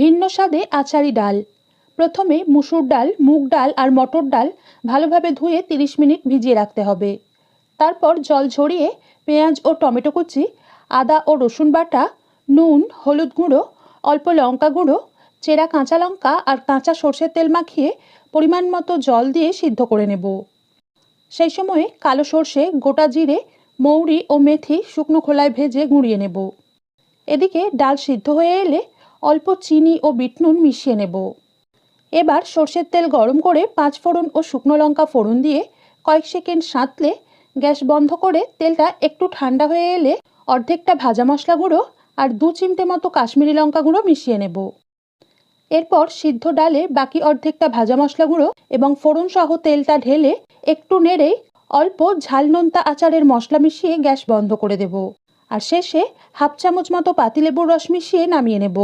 ভিন্ন স্বাদে আচারি ডাল। প্রথমে মুসুর ডাল, মুগ ডাল আর মটর ডাল ভালোভাবে ধুয়ে 30 মিনিট ভিজিয়ে রাখতে হবে। তারপর জল ঝরিয়ে পেঁয়াজ ও টমেটো কুচি, আদা ও রসুন বাটা, নুন, হলুদ গুঁড়ো, অল্প লঙ্কা গুঁড়ো, চেরা কাঁচা লঙ্কা আর কাঁচা সর্ষের তেল মাখিয়ে পরিমাণ মতো জল দিয়ে সিদ্ধ করে নেব। সেই সময়ে কালো সর্ষে, গোটা জিরে, মৌরি ও মেথি শুকনো খোলায় ভেজে গুঁড়িয়ে নেব। এদিকে ডাল সিদ্ধ হয়ে এলে অল্প চিনি ও বিট নুন মিশিয়ে নেব। এবার সর্ষের তেল গরম করে 5 ফোড়ন ও শুকনো লঙ্কা ফোড়ন দিয়ে কয়েক সেকেন্ড সাঁতলে গ্যাস বন্ধ করে তেলটা একটু ঠান্ডা হয়ে এলে অর্ধেকটা ভাজা মশলা গুঁড়ো আর 2 চিমটে মতো কাশ্মীরি লঙ্কা গুঁড়ো মিশিয়ে নেব। এরপর সিদ্ধ ডালে বাকি অর্ধেকটা ভাজা মশলা গুঁড়ো এবং ফোড়ন সহ তেলটা ঢেলে একটু নেড়েই অল্প ঝাল নোনতা আচারের মশলা মিশিয়ে গ্যাস বন্ধ করে দেব। আর শেষে হাফ চামচ মতো পাতিলেবুর রস মিশিয়ে নামিয়ে নেব।